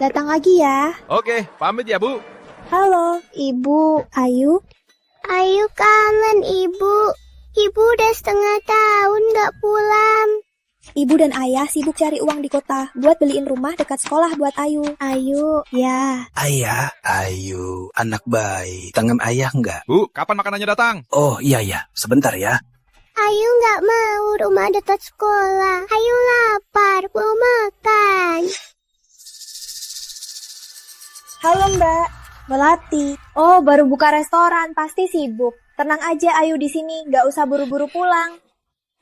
Datang lagi ya. Oke, pamit ya, Bu. Halo, Ibu. Ayu? Ayu kangen Ibu. Ibu udah setengah tahun gak pulang. Ibu dan Ayah sibuk cari uang di kota buat beliin rumah dekat sekolah buat Ayu. Ayu, ya. Ayah, Ayu, anak baik. Tangan ayah enggak? Bu, kapan makanannya datang? Oh iya, sebentar ya. Ayu gak mau rumah dekat sekolah. Ayu lapar, mau makan. Halo Mbak, Melati. Oh, baru buka restoran, pasti sibuk. Tenang aja Ayu di sini, gak usah buru-buru pulang.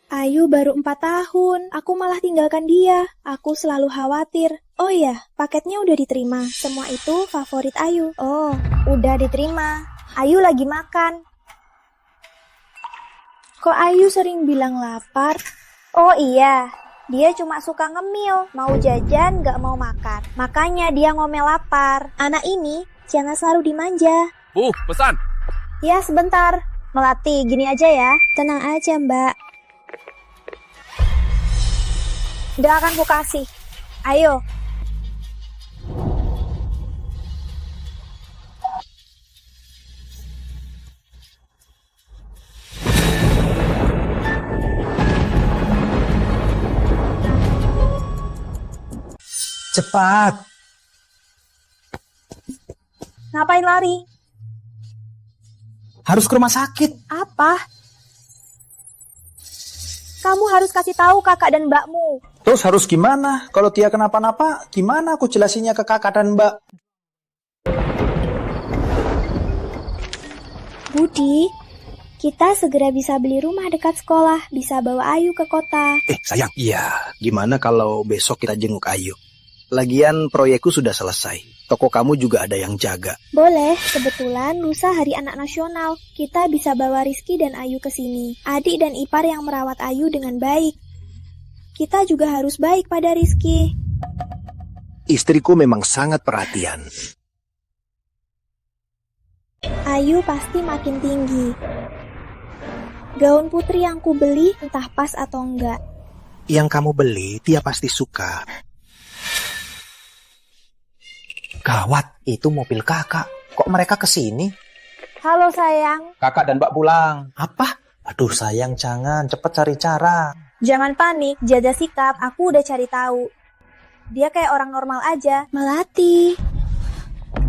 Ayu baru 4 tahun, aku malah tinggalkan dia. Aku selalu khawatir. Oh iya, paketnya udah diterima. Semua itu favorit Ayu. Oh, udah diterima. Ayu lagi makan. Kok Ayu sering bilang lapar? Oh iya, dia cuma suka ngemil. Mau jajan, gak mau makan. Makanya dia ngomel lapar. Anak ini jangan selalu dimanja. Bu, pesan. Ya, sebentar. Melati, gini aja ya. Tenang aja, Mbak. Udah akan ku kasih. Ayo. Cepat. Ngapain lari? Harus ke rumah sakit. Apa? Kamu harus kasih tahu kakak dan mbakmu. Terus harus gimana? Kalau dia kenapa-napa, gimana aku jelasinnya ke kakak dan mbak? Budi, kita segera bisa beli rumah dekat sekolah, bisa bawa Ayu ke kota. Sayang. Iya, gimana kalau besok kita jenguk Ayu? Lagian proyekku sudah selesai. Toko kamu juga ada yang jaga. Boleh, kebetulan lusa Hari Anak Nasional. Kita bisa bawa Rizky dan Ayu ke sini. Adik dan ipar yang merawat Ayu dengan baik. Kita juga harus baik pada Rizky. Istriku memang sangat perhatian. Ayu pasti makin tinggi. Gaun putri yang ku beli entah pas atau enggak. Yang kamu beli, dia pasti suka. Gawat, itu mobil kakak. Kok mereka kesini? Halo sayang. Kakak dan mbak pulang. Apa? Aduh sayang, jangan. Cepet cari cara. Jangan panik, jaga sikap. Aku udah cari tahu. Dia kayak orang normal aja. Melati.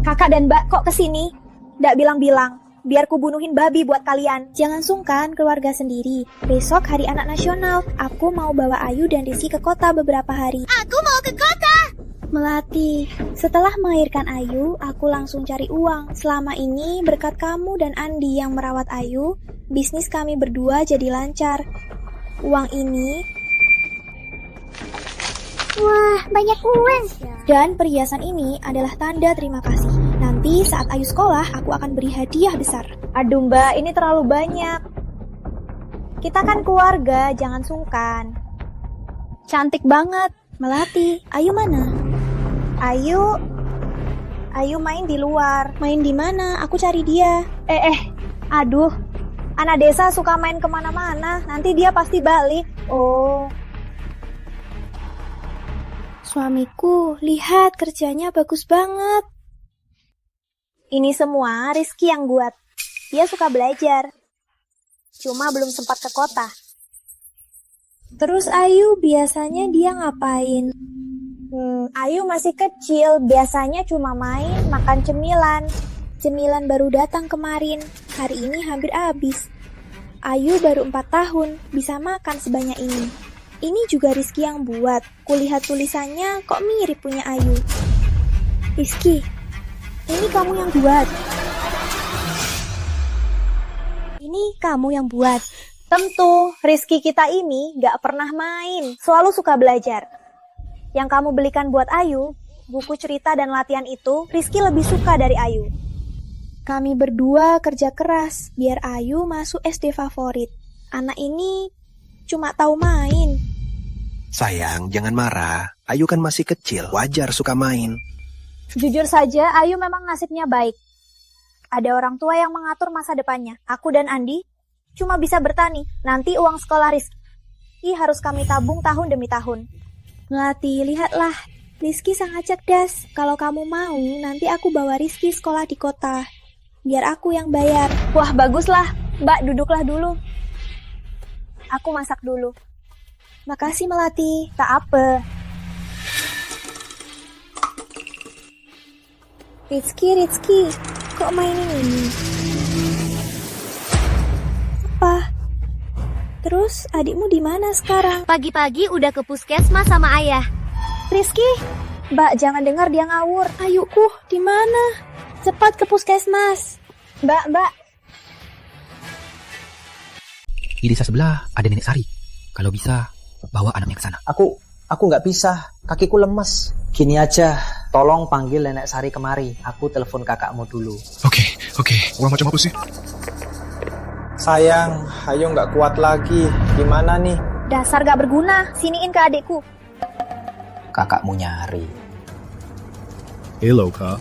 Kakak dan mbak kok kesini? Nggak bilang-bilang. Biar ku bunuhin babi buat kalian. Jangan sungkan keluarga sendiri. Besok Hari Anak Nasional. Aku mau bawa Ayu dan Rizky ke kota beberapa hari. Aku mau ke kota. Melati, setelah melahirkan Ayu, aku langsung cari uang. Selama ini berkat kamu dan Andi yang merawat Ayu, bisnis kami berdua jadi lancar. Uang ini... Wah, banyak uang. Dan perhiasan ini adalah tanda terima kasih. Nanti saat Ayu sekolah, aku akan beri hadiah besar. Aduh mbak, ini terlalu banyak. Kita kan keluarga, jangan sungkan. Cantik banget. Melati, Ayu mana? Ayu main di luar. Main di mana? Aku cari dia. Aduh. Anak desa suka main kemana-mana. Nanti dia pasti balik. Oh. Suamiku, lihat kerjanya bagus banget. Ini semua Rizky yang buat. Dia suka belajar. Cuma belum sempat ke kota. Terus Ayu biasanya dia ngapain? Ayu masih kecil, biasanya cuma main, makan cemilan. Cemilan baru datang kemarin, hari ini hampir habis. Ayu baru 4 tahun, bisa makan sebanyak ini. Ini juga Rizky yang buat, kulihat tulisannya kok mirip punya Ayu. Rizky, ini kamu yang buat. Ini kamu yang buat. Tentu, Rizky kita ini gak pernah main, selalu suka belajar. Yang kamu belikan buat Ayu, buku cerita dan latihan itu, Rizky lebih suka dari Ayu. Kami berdua kerja keras, biar Ayu masuk SD favorit. Anak ini cuma tahu main. Sayang, jangan marah. Ayu kan masih kecil, wajar suka main. Jujur saja, Ayu memang nasibnya baik. Ada orang tua yang mengatur masa depannya. Aku dan Andi cuma bisa bertani. Nanti uang sekolah Rizky harus kami tabung tahun demi tahun. Melati, lihatlah. Rizky sangat cerdas. Kalau kamu mau, nanti aku bawa Rizky sekolah di kota. Biar aku yang bayar. Wah, baguslah. Mbak, duduklah dulu. Aku masak dulu. Makasih, Melati. Tak apa. Rizky, kok mainin ini? Apa? Terus adikmu di mana sekarang? Pagi-pagi udah ke puskesmas sama ayah. Rizky, Mbak jangan dengar dia ngawur. Ayuku, di mana? Cepat ke puskesmas. Mbak. Di desa sebelah ada nenek Sari. Kalau bisa, bawa anaknya ke sana. Aku nggak bisa. Kakiku lemes. Gini aja, tolong panggil Nenek Sari kemari. Aku telepon kakakmu dulu. Oke. Orang macam apa sih? Sayang, Ayu nggak kuat lagi. Gimana nih? Dasar gak berguna. Siniin ke adikku. Kakakmu nyari. Hello, Kak.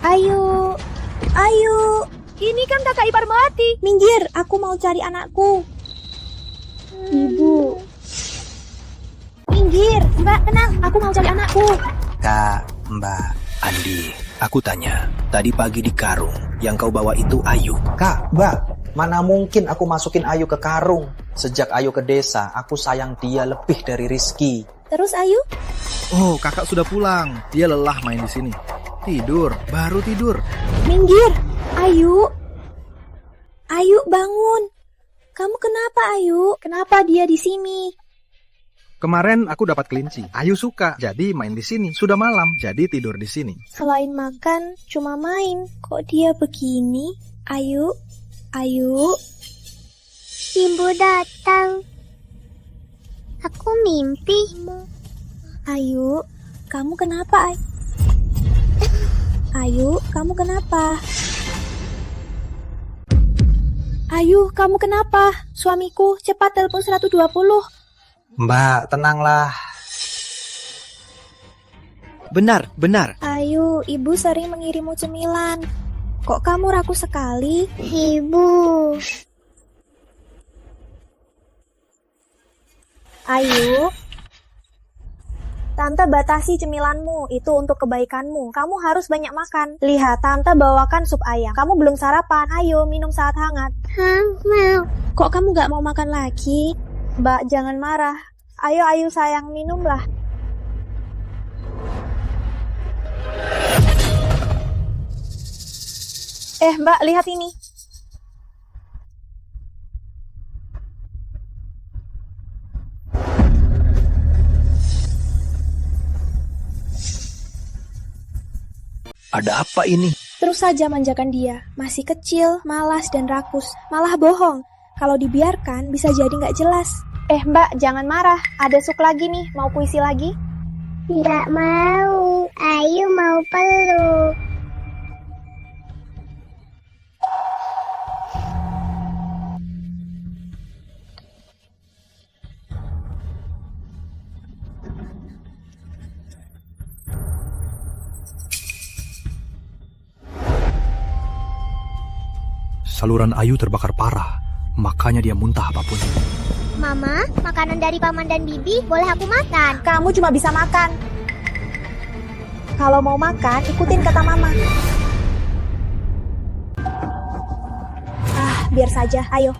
Ayu. Ini kan kakak ipar Melati. Minggir, aku mau cari anakku. Ibu. Minggir, Mbak, tenang. Aku mau cari anakku. Kak, Mbak, Andi, aku tanya. Tadi pagi di karung, yang kau bawa itu Ayu. Kak, Mbak, mana mungkin aku masukin Ayu ke karung? Sejak Ayu ke desa, aku sayang dia lebih dari Rizky. Terus Ayu? Oh, kakak sudah pulang. Dia lelah main di sini. Baru tidur. Minggir, Ayu, bangun. Kamu kenapa, Ayu? Kenapa dia di sini? Kemarin aku dapat kelinci. Ayu suka, jadi main di sini. Sudah malam, jadi tidur di sini. Selain makan, cuma main. Kok dia begini? Ayu. Ibu datang. Aku mimpi. Ayu, kamu kenapa? Ayu, kamu kenapa? Ayu, kamu kenapa? Suamiku, cepat telepon 120. Mbak, tenanglah. Benar. Ayu, ibu sering mengirimmu cemilan. Kok kamu rakus sekali? Ibu. Ayu, Tante batasi cemilanmu, itu untuk kebaikanmu. Kamu harus banyak makan. Lihat, Tante bawakan sup ayam. Kamu belum sarapan, ayo minum saat hangat. Mau. Kok kamu gak mau makan lagi? Mbak, jangan marah. Ayo sayang, minumlah. Mbak, lihat ini. Ada apa ini? Terus saja manjakan dia. Masih kecil, malas dan rakus. Malah bohong. Kalau dibiarkan, bisa jadi nggak jelas. Mbak, jangan marah. Ada sup lagi nih. Mau puisi lagi? Tidak mau. Ayu mau peluk. Saluran Ayu terbakar parah, makanya dia muntah apapun. Mama, makanan dari Paman dan Bibi boleh aku makan? Kamu cuma bisa makan. Kalau mau makan, ikutin kata Mama. Biar saja, ayo.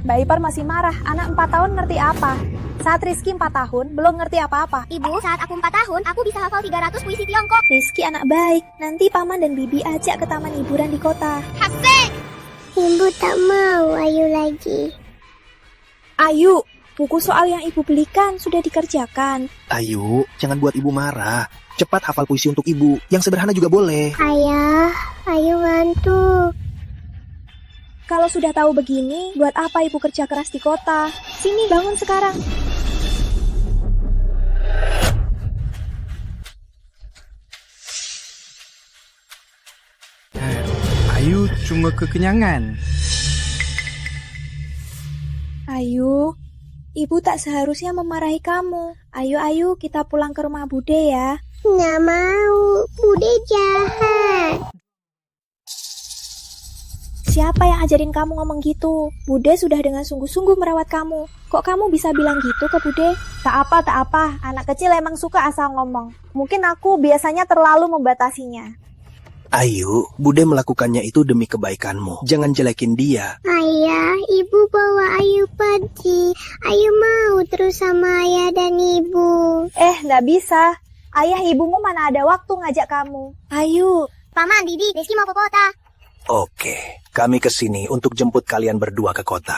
Mbak Ipar masih marah, anak 4 tahun ngerti apa? Saat Rizky 4 tahun, belum ngerti apa-apa. Ibu, saat aku 4 tahun, aku bisa hafal 300 puisi Tiongkok. Rizky anak baik, nanti Paman dan Bibi ajak ke taman hiburan di kota. Asik! Ibu tak mau Ayu lagi. Ayu, buku soal yang ibu belikan sudah dikerjakan. Ayu, jangan buat ibu marah. Cepat hafal puisi untuk ibu. Yang sederhana juga boleh. Ayah, Ayu ngantuk. Kalau sudah tahu begini, buat apa ibu kerja keras di kota? Sini, bangun sekarang. Ayu cuma kekenyangan. Ayu, ibu tak seharusnya memarahi kamu. Ayo, kita pulang ke rumah Bude ya. Nggak mau, Bude jahat. Siapa yang ajarin kamu ngomong gitu? Bude sudah dengan sungguh-sungguh merawat kamu. Kok kamu bisa bilang gitu ke Bude? Tak apa. Anak kecil emang suka asal ngomong. Mungkin aku biasanya terlalu membatasinya. Ayu, Bude melakukannya itu demi kebaikanmu. Jangan jelekin dia. Ayah, ibu bawa Ayu pergi. Ayu mau terus sama ayah dan ibu. Nggak bisa. Ayah ibumu mana ada waktu ngajak kamu. Ayu. Paman, Bibi, Rizky mau ke kota. Oke, kami kesini untuk jemput kalian berdua ke kota.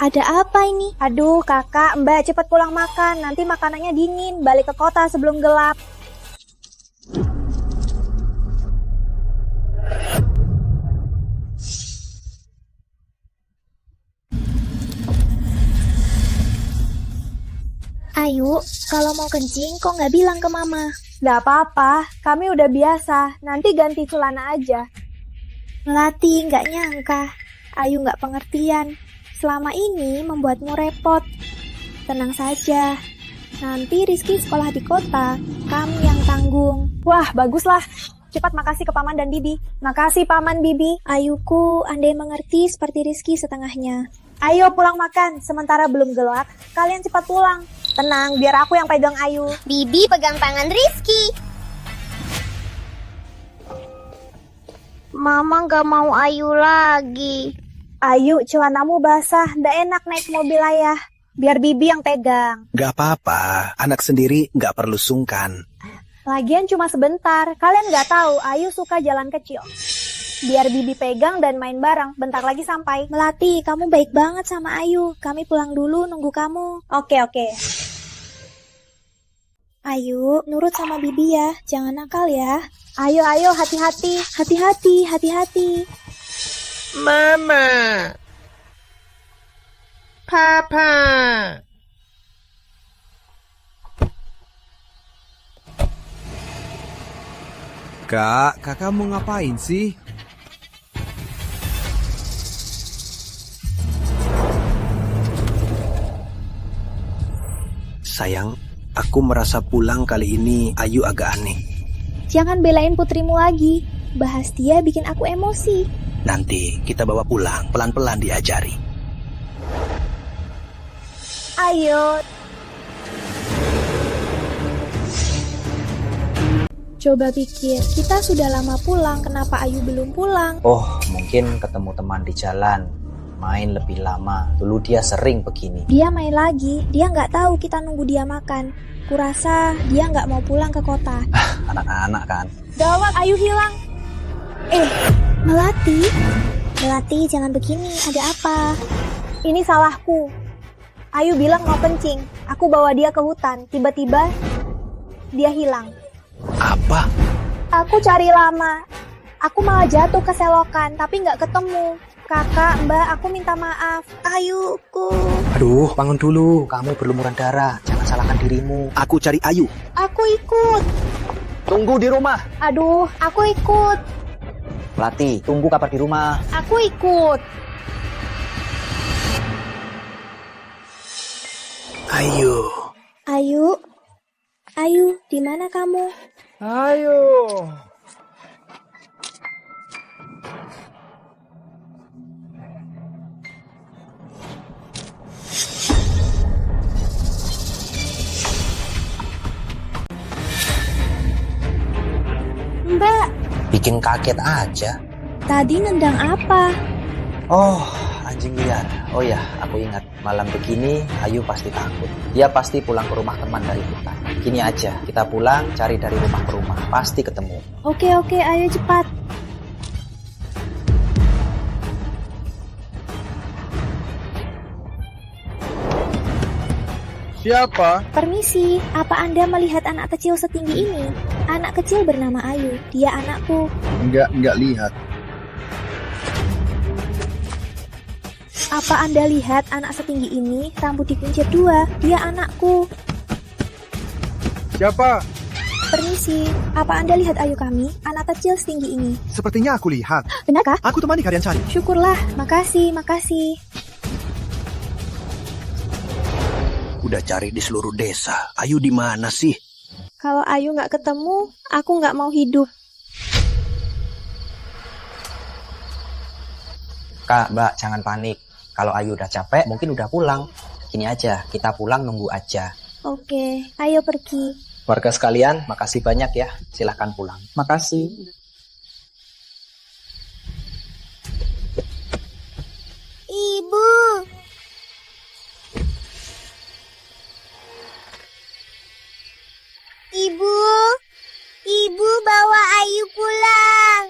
Ada apa ini? Aduh, kakak, mbak cepet pulang makan. Nanti makanannya dingin. Balik ke kota sebelum gelap. Ayu, kalau mau kencing kok nggak bilang ke mama? Nggak apa-apa, kami udah biasa. Nanti ganti celana aja. Melati nggak nyangka. Ayu nggak pengertian. Selama ini membuatmu repot. Tenang saja. Nanti Rizky sekolah di kota. Kami yang tanggung. Wah, baguslah. Cepat makasih ke Paman dan Bibi. Makasih Paman Bibi. Ayuku, andai mengerti seperti Rizky setengahnya. Ayo pulang makan. Sementara belum gelap, kalian cepat pulang. Tenang, biar aku yang pegang Ayu. Bibi pegang tangan Rizky. Mama gak mau Ayu lagi. Ayu, celanamu basah. Nggak enak naik mobil ayah. Biar Bibi yang pegang. Gak apa-apa, anak sendiri gak perlu sungkan. Lagian cuma sebentar. Kalian nggak tahu, Ayu suka jalan kecil. Biar Bibi pegang dan main bareng. Bentar lagi sampai. Melati, kamu baik banget sama Ayu. Kami pulang dulu nunggu kamu. Oke. Ayu, nurut sama Bibi ya. Jangan nakal ya. Ayo, hati-hati. Hati-hati. Mama. Papa. Kakak mau ngapain sih? Sayang, aku merasa pulang kali ini Ayu agak aneh. Jangan belain putrimu lagi. Bahas dia bikin aku emosi. Nanti kita bawa pulang, pelan-pelan diajari. Ayo. Coba pikir, kita sudah lama pulang, kenapa Ayu belum pulang? Oh, mungkin ketemu teman di jalan. Main lebih lama. Dulu dia sering begini. Dia main lagi, dia nggak tahu kita nunggu dia makan. Kurasa dia nggak mau pulang ke kota. Anak-anak kan. Gawat, Ayu hilang. Melati, jangan begini, ada apa? Ini salahku. Ayu bilang mau kencing, aku bawa dia ke hutan. Tiba-tiba dia hilang. Apa? Aku cari lama. Aku malah jatuh ke selokan, tapi nggak ketemu. Kakak, mbak, aku minta maaf. Ayuku. Aduh, bangun dulu. Kamu berlumuran darah. Jangan salahkan dirimu. Aku cari Ayu. Aku ikut. Tunggu di rumah. Aduh, aku ikut. Melati, tunggu kabar di rumah. Aku ikut. Ayu, di mana kamu? Ayo. Mbak, Bikin kaget aja. tadi nendang apa? Oh, anjing liar. Oh ya, aku ingat. Malam begini, Ayu pasti takut. Dia pasti pulang ke rumah teman dari hutan. Gini aja, kita pulang, cari dari rumah ke rumah. Pasti ketemu. Oke, ayo cepat. Siapa? Permisi, apa Anda melihat anak kecil setinggi ini? Anak kecil bernama Ayu, dia anakku. Enggak lihat. Apa Anda lihat anak setinggi ini, rambut dikincir 2, dia anakku. Siapa? Permisi, apa Anda lihat Ayu kami, anak kecil setinggi ini? Sepertinya aku lihat. Benarkah? Aku temani kalian cari. Syukurlah, makasih. Udah cari di seluruh desa. Ayu di mana sih? Kalau Ayu nggak ketemu, aku nggak mau hidup. Kak, Mbak, jangan panik. Kalau Ayu udah capek, mungkin udah pulang. Gini aja, kita pulang nunggu aja. Oke, ayo pergi. Warga sekalian, makasih banyak ya. Silahkan pulang. Makasih. Ibu. Ibu. Ibu bawa Ayu pulang.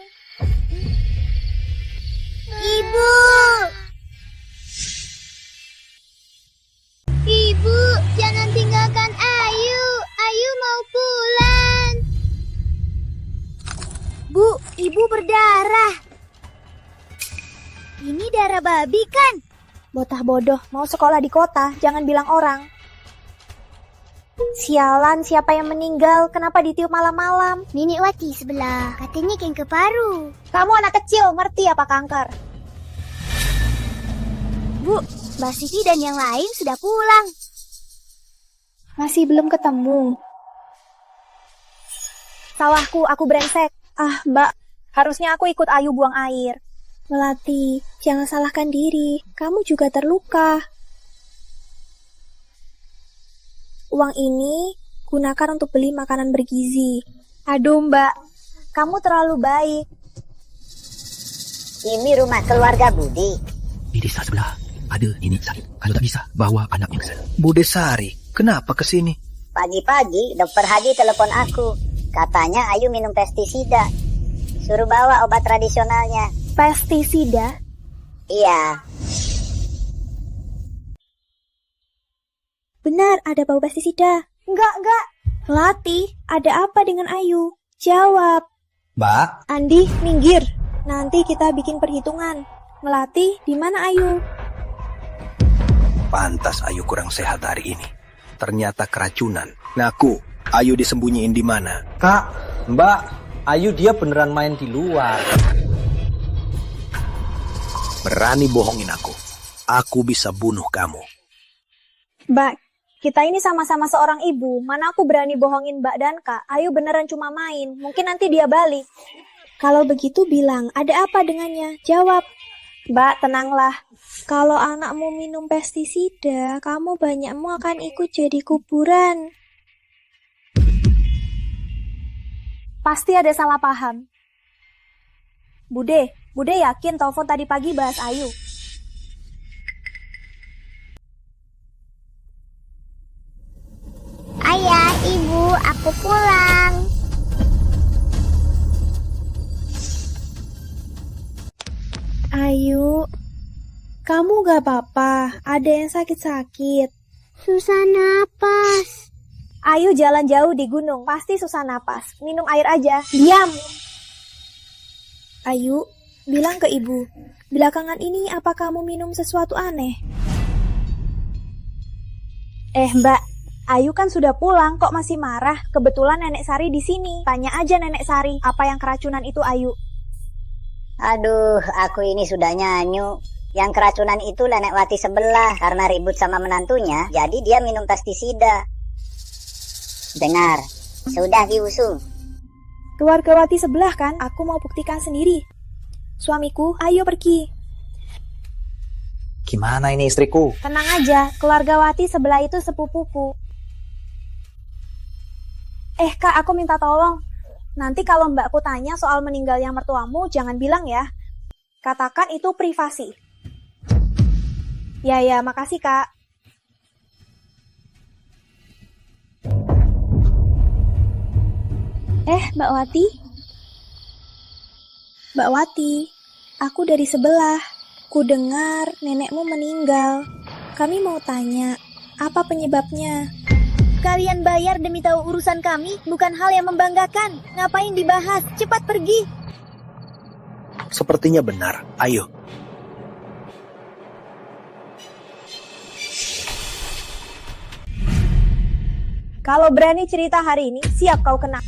Ibu. Ibu, jangan tinggalkan Ayu. Ayu mau pulang. Bu, ibu berdarah. Ini darah babi kan? Bocah bodoh, mau sekolah di kota, jangan bilang orang. Sialan, siapa yang meninggal? Kenapa ditiup malam-malam? Nenek Wati sebelah, katanya kanker paru. Kamu anak kecil, ngerti apa kanker? Bu, Mbak Siti dan yang lain sudah pulang. Masih belum ketemu. Salahku, aku brengsek. Ah, Mbak, harusnya aku ikut Ayu buang air. Melati, jangan salahkan diri. Kamu juga terluka. Uang ini gunakan untuk beli makanan bergizi. Aduh, Mbak, kamu terlalu baik. Ini rumah keluarga Budi. Di desa sebelah ada nenek Sari. Kalau tak bisa, bawa anaknya ke sana. Bude Sari, kenapa kesini? Pagi-pagi dokter Hadi telepon aku. Katanya Ayu minum pestisida. Suruh bawa obat tradisionalnya. Pestisida? Iya. Benar, ada bau pestisida. Enggak. Melati, ada apa dengan Ayu? Jawab. Mbak, Andi, minggir. Nanti kita bikin perhitungan. Melati, di mana Ayu? Pantas Ayu kurang sehat hari ini. Ternyata keracunan. Ngaku, Ayu disembunyiin di mana? Kak, Mbak, Ayu dia beneran main di luar. Berani bohongin aku. Aku bisa bunuh kamu. Mbak, kita ini sama-sama seorang ibu. Mana aku berani bohongin Mbak dan Kak. Ayu beneran cuma main. Mungkin nanti dia balik. Kalau begitu bilang, ada apa dengannya? Jawab. Mbak, tenanglah. Kalau anakmu minum pestisida, kamu banyakmu akan ikut jadi kuburan. Pasti ada salah paham. Bude yakin telepon tadi pagi bahas Ayu. Ayah, ibu, aku pulang. Ayu, kamu gak apa-apa? Ada yang sakit-sakit. Susah napas. Ayu jalan jauh di gunung, pasti susah napas. Minum air aja. Diam! Ayu, bilang ke ibu. Belakangan ini apa kamu minum sesuatu aneh? Mbak, Ayu kan sudah pulang, kok masih marah? Kebetulan Nenek Sari di sini. Tanya aja Nenek Sari, apa yang keracunan itu Ayu? Aduh, aku ini sudah nyanyu. Yang keracunan itu Nenek Wati sebelah. Karena ribut sama menantunya, jadi dia minum pestisida. Dengar, sudah diusung. Keluarga Wati sebelah kan? Aku mau buktikan sendiri. Suamiku, ayo pergi. Gimana ini istriku? Tenang aja, keluarga Wati sebelah itu sepupuku. Kak, aku minta tolong. Nanti kalau mbakku tanya soal meninggalnya mertuamu, jangan bilang ya. Katakan itu privasi. Ya, makasih Kak. Mbak Wati? Mbak Wati, aku dari sebelah. Ku dengar nenekmu meninggal. Kami mau tanya, apa penyebabnya? Kalian bayar demi tahu urusan kami, bukan hal yang membanggakan. Ngapain dibahas? Cepat pergi. Sepertinya benar. Ayo. Kalau berani cerita hari ini, siap kau kena.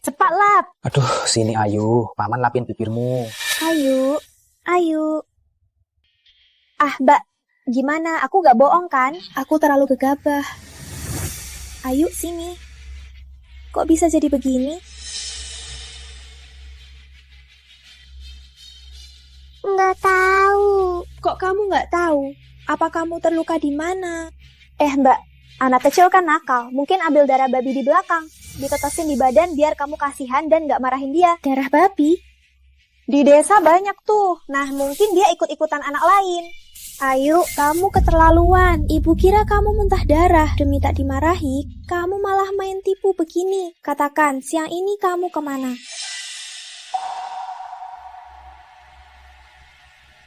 Cepat lap. Aduh, sini Ayu. Paman lapin bibirmu. Ayu. Mbak, gimana? Aku gak bohong kan? Aku terlalu gegabah. Ayu, sini. Kok bisa jadi begini? kamu nggak tahu? Apa kamu terluka di mana? Mbak, anak kecil kan nakal. Mungkin ambil darah babi di belakang. Ditetesin di badan biar kamu kasihan dan nggak marahin dia. Darah babi? Di desa banyak tuh. Nah, mungkin dia ikut-ikutan anak lain. Ayo, kamu keterlaluan. Ibu kira kamu muntah darah. Demi tak dimarahi, kamu malah main tipu begini. Katakan, siang ini kamu kemana?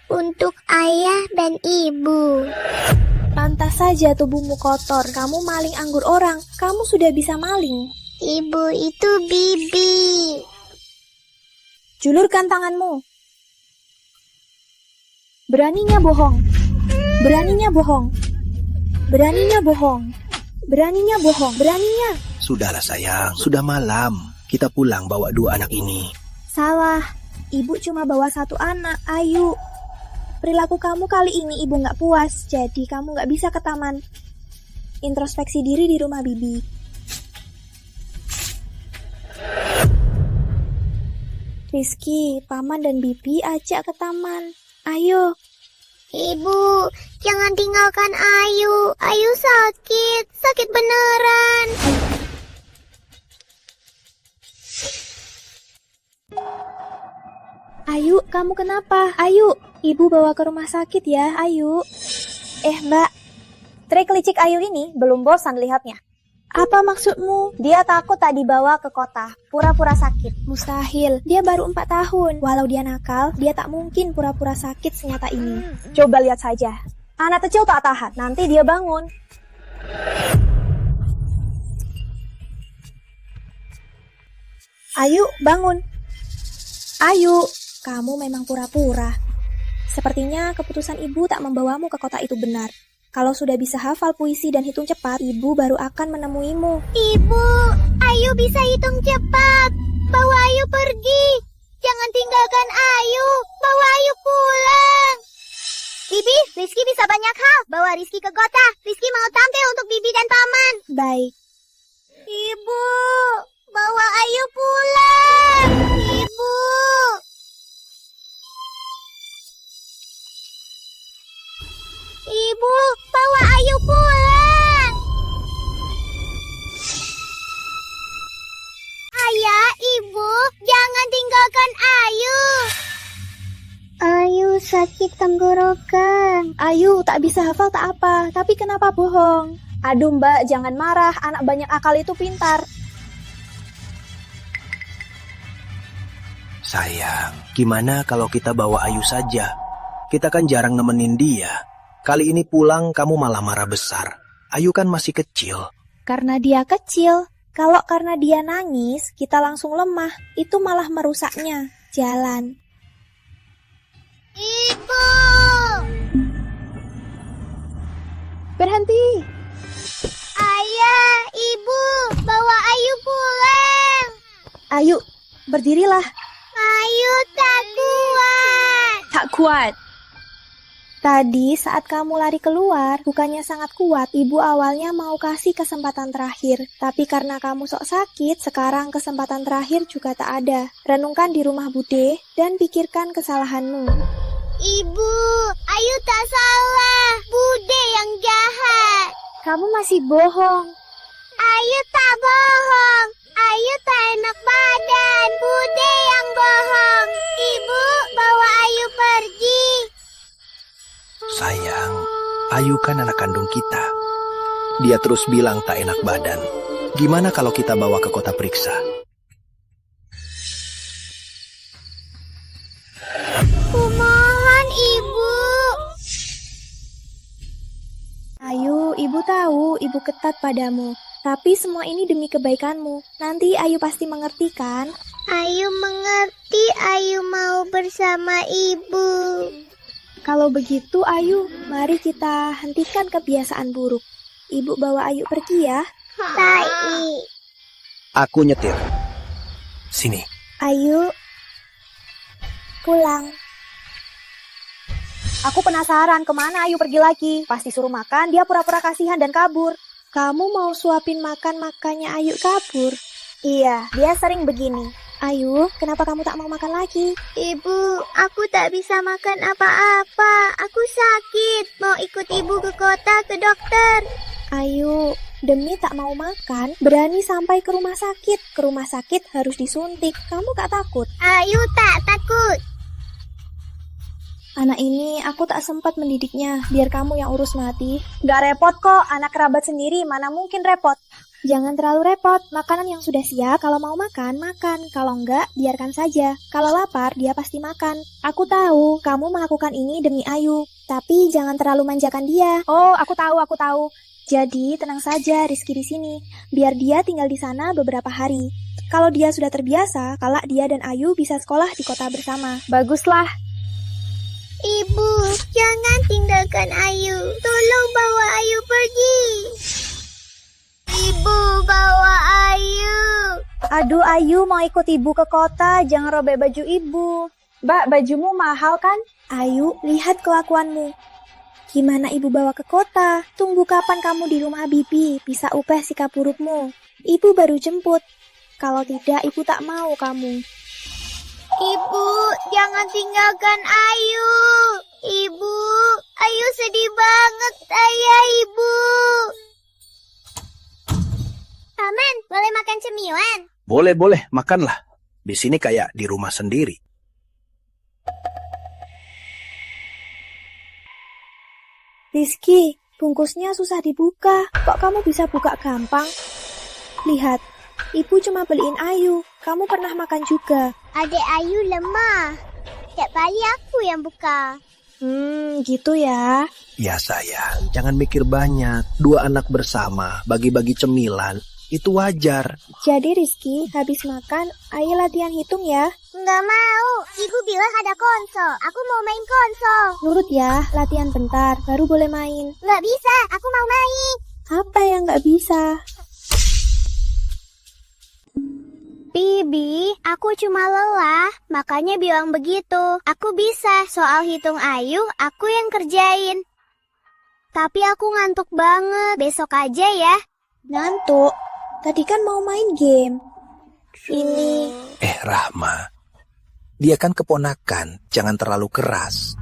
Untuk ayah dan ibu. Pantas saja tubuhmu kotor. Kamu maling anggur orang. Kamu sudah bisa maling. Ibu itu Bibi. Julurkan tanganmu. Beraninya bohong. Beraninya bohong. Beraninya bohong. Beraninya bohong. Beraninya. Sudahlah sayang, sudah malam. Kita pulang bawa 2 anak ini. Salah. Ibu cuma bawa 1 anak. Ayu. Perilaku kamu kali ini ibu nggak puas. Jadi kamu nggak bisa ke taman. Introspeksi diri di rumah Bibi. Rizky, Paman dan Bibi ajak ke taman. Ayo. Ibu, jangan tinggalkan Ayu. Ayu sakit. Sakit beneran. Ayu, kamu kenapa? Ayu, ibu bawa ke rumah sakit ya, Ayu. Mbak, trik licik Ayu ini belum bosan lihatnya. Apa maksudmu? Dia takut tak dibawa ke kota, pura-pura sakit. Mustahil, dia baru 4 tahun. Walau dia nakal, dia tak mungkin pura-pura sakit senyata ini. Coba lihat saja. Anak kecil tak tahan, nanti dia bangun. Ayu, bangun. Ayu, kamu memang pura-pura. Sepertinya keputusan ibu tak membawamu ke kota itu benar. Kalau sudah bisa hafal puisi dan hitung cepat, ibu baru akan menemuimu. Ibu, Ayu bisa hitung cepat. Bawa Ayu pergi. Jangan tinggalkan Ayu. Bawa Ayu pulang. Bibi, Rizky bisa banyak hal. Bawa Rizky ke kota. Rizky mau tampil untuk Bibi dan Paman. Baik. Ibu, bawa Ayu pulang. Ibu. Ibu, bawa Ayu pulang. Ayah, Ibu, jangan tinggalkan Ayu. Ayu sakit tenggorokan. Ayu tak bisa hafal tak apa, tapi kenapa bohong? Aduh Mbak, jangan marah, anak banyak akal itu pintar. Sayang, gimana kalau kita bawa Ayu saja? Kita kan jarang nemenin dia. Kali ini pulang kamu malah marah besar. Ayu kan masih kecil. Karena dia kecil. Kalau karena dia nangis, kita langsung lemah. Itu malah merusaknya. Jalan. Ibu. Berhenti. Ayah, Ibu, bawa Ayu pulang. Ayu, berdirilah. Ayu tak kuat. Tak kuat. Tadi saat kamu lari keluar, bukannya sangat kuat, ibu awalnya mau kasih kesempatan terakhir. Tapi karena kamu sok sakit, sekarang kesempatan terakhir juga tak ada. Renungkan di rumah Bude dan pikirkan kesalahanmu. Ibu, Ayu tak salah. Bude yang jahat. Kamu masih bohong. Ayu tak bohong. Ayu tak enak badan. Bude yang bohong. Ibu, bawa Ayu pergi. Sayang, Ayu kan anak kandung kita. Dia terus bilang tak enak badan. Gimana kalau kita bawa ke kota periksa? Kumohon, Ibu. Ayu, ibu tahu ibu ketat padamu. Tapi semua ini demi kebaikanmu. Nanti Ayu pasti mengerti kan? Ayu mengerti. Ayu mau bersama Ibu. Kalau begitu, Ayu, mari kita hentikan kebiasaan buruk. Ibu bawa Ayu pergi ya. Tai. Aku nyetir. Sini. Ayu, pulang. Aku penasaran kemana Ayu pergi lagi. Pasti suruh makan, dia pura-pura kasihan dan kabur. Kamu mau suapin makan makanya Ayu kabur? Iya, dia sering begini. Ayu, kenapa kamu tak mau makan lagi? Ibu, aku tak bisa makan apa-apa. Aku sakit. Mau ikut ibu ke kota ke dokter. Ayu, demi tak mau makan, berani sampai ke rumah sakit. Ke rumah sakit harus disuntik. Kamu gak takut? Ayu tak takut. Anak ini aku tak sempat mendidiknya, biar kamu yang urus Mati. Gak repot kok, anak kerabat sendiri mana mungkin repot. Jangan terlalu repot, makanan yang sudah siap, kalau mau makan, makan. Kalau enggak, biarkan saja. Kalau lapar, dia pasti makan. Aku tahu, kamu melakukan ini demi Ayu. Tapi jangan terlalu manjakan dia. Oh, aku tahu. Jadi, tenang saja Rizky di sini. Biar dia tinggal di sana beberapa hari. Kalau dia sudah terbiasa, kelak dia dan Ayu bisa sekolah di kota bersama. Baguslah. Ibu, jangan tinggalkan Ayu. Tolong bawa Ayu pergi. Ibu, bawa Ayu. Aduh, Ayu mau ikut ibu ke kota, jangan robek baju ibu. Mbak, bajumu mahal kan? Ayu, lihat kelakuanmu. Gimana ibu bawa ke kota? Tunggu kapan kamu di rumah Bibi, bisa ubah sikap burukmu. Ibu baru jemput. Kalau tidak, ibu tak mau kamu. Ibu, jangan tinggalkan Ayu. Ibu, Ayu sedih banget, saya Ibu. Paman, boleh makan cemilan? Boleh, makanlah. Di sini kayak di rumah sendiri. Rizky, bungkusnya susah dibuka. Kok kamu bisa buka gampang? Lihat, ibu cuma beliin Ayu. Kamu pernah makan juga. Adik Ayu lemah. Tiap kali aku yang buka. Gitu ya. Ya sayang, jangan mikir banyak. 2 anak bersama, bagi-bagi cemilan. Itu wajar. Jadi Rizky, habis makan, ayo latihan hitung ya. Nggak mau. Ibu bilang ada konsol. Aku mau main konsol. Nurut ya, latihan bentar, baru boleh main. Nggak bisa, aku mau main. Apa yang nggak bisa? Bibi, aku cuma lelah, makanya bilang begitu. Aku bisa, soal hitung Ayu, aku yang kerjain. Tapi aku ngantuk banget, besok aja ya. Ngantuk? Tadi kan mau main game. Ini... Rahma, dia kan keponakan, jangan terlalu keras.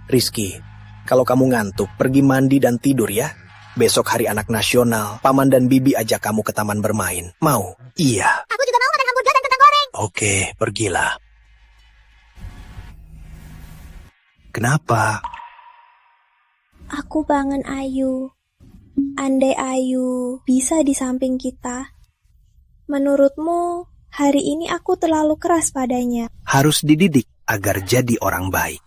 Rizky, kalau kamu ngantuk, pergi mandi dan tidur ya. Besok hari anak nasional, Paman dan Bibi ajak kamu ke taman bermain. Mau? Iya. Aku juga mau makan hamburger dan kentang goreng. Oke, pergilah. Kenapa? Aku bangen Ayu. Andai Ayu bisa di samping kita. Menurutmu, hari ini aku terlalu keras padanya. Harus dididik agar jadi orang baik.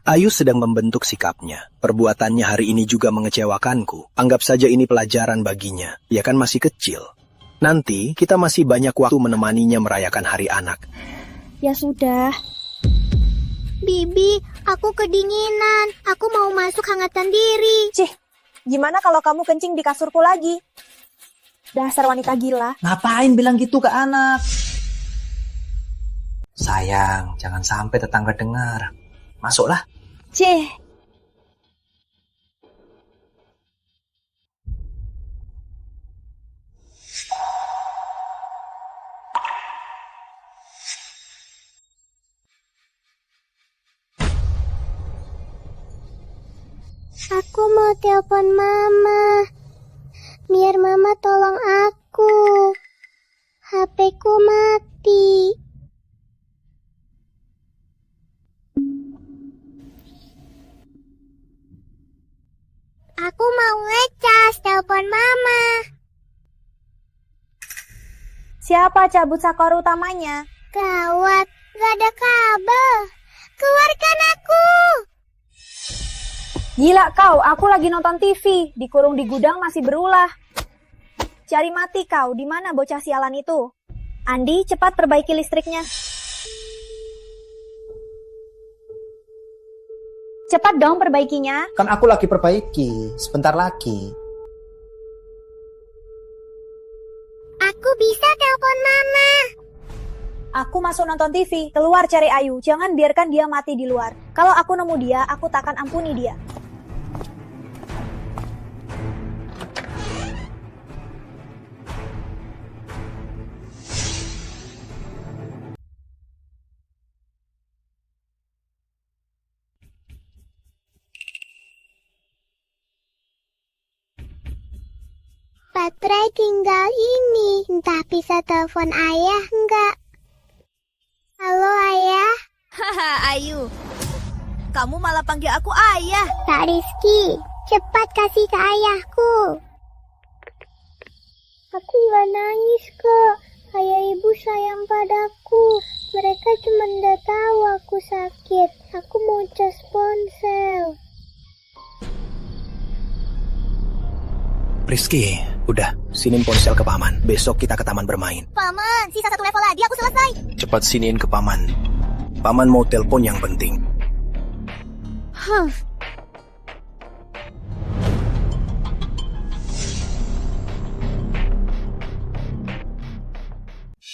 Ayu sedang membentuk sikapnya. Perbuatannya hari ini juga mengecewakanku. Anggap saja ini pelajaran baginya. Ia kan masih kecil. Nanti kita masih banyak waktu menemaninya merayakan hari anak. Ya sudah. Bibi, aku kedinginan. Aku mau masuk hangatan diri. Cih, gimana kalau kamu kencing di kasurku lagi? Dasar wanita gila. Ngapain bilang gitu ke anak? Sayang, jangan sampai tetangga dengar. Masuklah. Cih. Aku mau telepon Mama. Biar Mama tolong aku. HP-ku mati. Aku mau ngecas, telepon Mama. Siapa cabut sakor utamanya? Gawat, gak ada kabel. Keluarkan aku. Gila kau, aku lagi nonton TV. Dikurung di gudang masih berulah. Cari mati kau, di mana bocah sialan itu? Andi, cepat perbaiki listriknya. Cepat dong perbaikinya. Kan aku lagi perbaiki, sebentar lagi. Aku bisa telepon Mama. Aku masuk nonton TV, keluar cari Ayu. Jangan biarkan dia mati di luar. Kalau aku nemu dia, aku takkan ampuni dia. baterai tinggal ini. Entah bisa telepon ayah enggak? Halo ayah. Haha, Ayu. Kamu malah panggil aku ayah. Kak Rizky, cepat kasih ke ayahku. Aku gak nangis kok. Ayah ibu sayang padaku. Mereka cuma gak tahu aku sakit. Aku mau cas ponsel. Rizky, udah, siniin ponsel ke paman. Besok kita ke taman bermain. Paman, sisa 1 level lagi aku selesai. Cepat siniin ke paman. Paman mau telepon yang penting.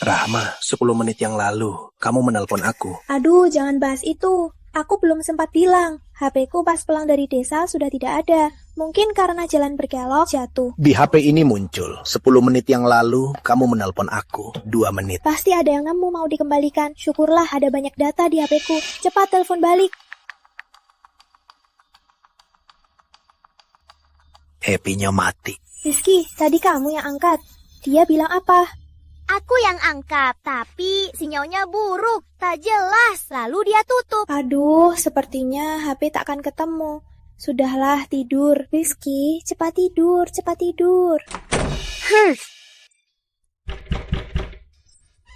Rahma, 10 menit yang lalu, kamu menelpon aku. Aduh, jangan bahas itu. Aku belum sempat bilang. HP-ku pas pulang dari desa sudah tidak ada. Mungkin karena jalan berkelok jatuh. Di HP ini muncul, 10 menit yang lalu, kamu menelpon aku, 2 menit. Pasti ada yang nemu mau dikembalikan. Syukurlah ada banyak data di HP-ku. Cepat telepon balik. HP-nya mati. Rizky, tadi kamu yang angkat. Dia bilang apa? Aku yang angkat, tapi sinyalnya buruk, tak jelas. Lalu dia tutup. Aduh, sepertinya HP tak akan ketemu. Sudahlah, tidur. Rizky, cepat tidur, cepat tidur.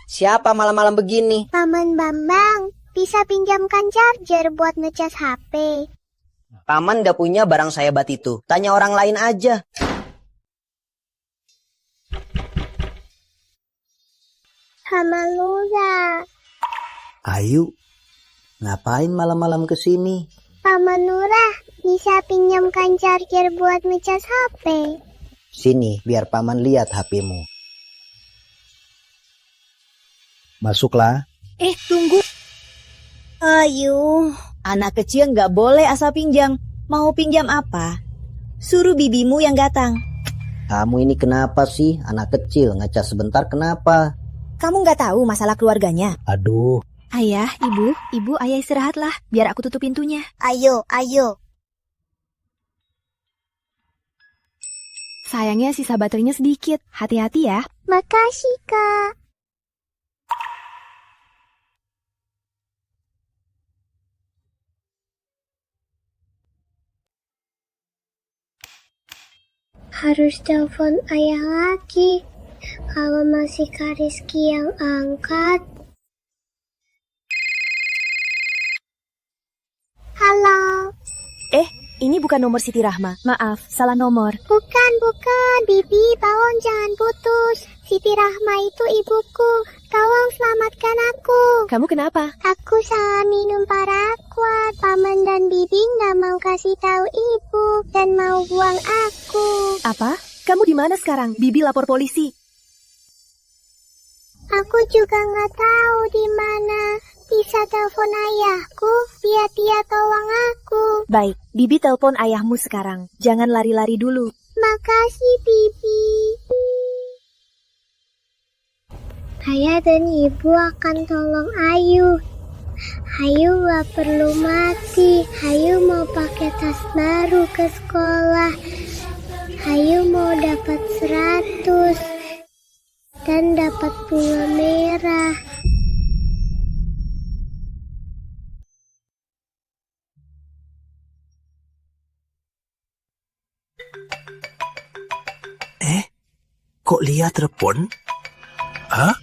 Siapa malam-malam begini? Paman Bambang, bisa pinjamkan charger buat ngecas HP. Paman gak punya barang sahabat itu. Tanya orang lain aja. Sama Lura. Ayu, ngapain malam-malam kesini? Paman Nurah, bisa pinjamkan charger buat ngecas HP. Sini, biar paman lihat HP-mu. Masuklah. Tunggu. Ayu, anak kecil nggak boleh asal pinjam. Mau pinjam apa? Suruh bibimu yang datang. Kamu ini kenapa sih? Anak kecil, ngecas sebentar kenapa? Kamu nggak tahu masalah keluarganya? Aduh. Ayah, ibu, ayah istirahatlah. Biar aku tutup pintunya. Ayo. Sayangnya sisa baterainya sedikit. Hati-hati ya. Makasih, Kak. Harus telepon ayah lagi. Kalau masih Kak Rizky yang angkat. Halo. Ini bukan nomor Siti Rahma. Maaf, salah nomor. Bukan. Bibi, tolong jangan putus. Siti Rahma itu ibuku. Tolong selamatkan aku. Kamu kenapa? Aku salah minum paraquat. Paman dan Bibi nggak mau kasih tahu ibu dan mau buang aku. Apa? Kamu di mana sekarang? Bibi lapor polisi. Aku juga nggak tahu di mana. Bisa telepon ayahku, biar dia tolong aku. Baik, Bibi telepon ayahmu sekarang. Jangan lari-lari dulu. Makasih, Bibi. Ayah dan ibu akan tolong Ayu. Ayu gak perlu mati. Ayu mau pakai tas baru ke sekolah. Ayu mau dapat 100 dan dapat bunga merah. Kok Lia telepon? Hah?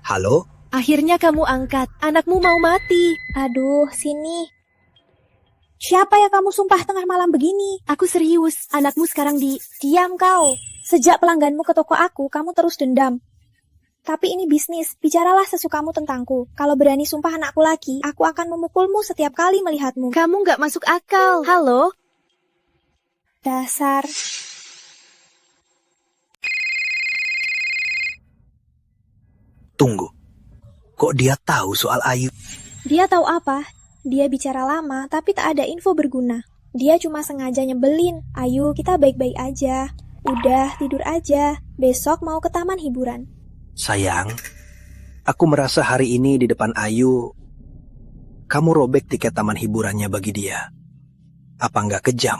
Halo? Akhirnya kamu angkat. Anakmu mau mati. Aduh, sini. Siapa yang kamu sumpah tengah malam begini? Aku serius. Anakmu sekarang di... Diam kau. Sejak pelangganmu ke toko aku, kamu terus dendam. Tapi ini bisnis. Bicaralah sesukamu tentangku. Kalau berani sumpah anakku lagi, aku akan memukulmu setiap kali melihatmu. Kamu nggak masuk akal. Halo? Dasar. Tunggu. Kok dia tahu soal Ayu? Dia tahu apa? Dia bicara lama, tapi tak ada info berguna. Dia cuma sengaja nyebelin. Ayu, kita baik-baik aja. Udah, tidur aja. Besok mau ke taman hiburan. Sayang, aku merasa hari ini di depan Ayu, kamu robek tiket taman hiburannya bagi dia. Apa nggak kejam?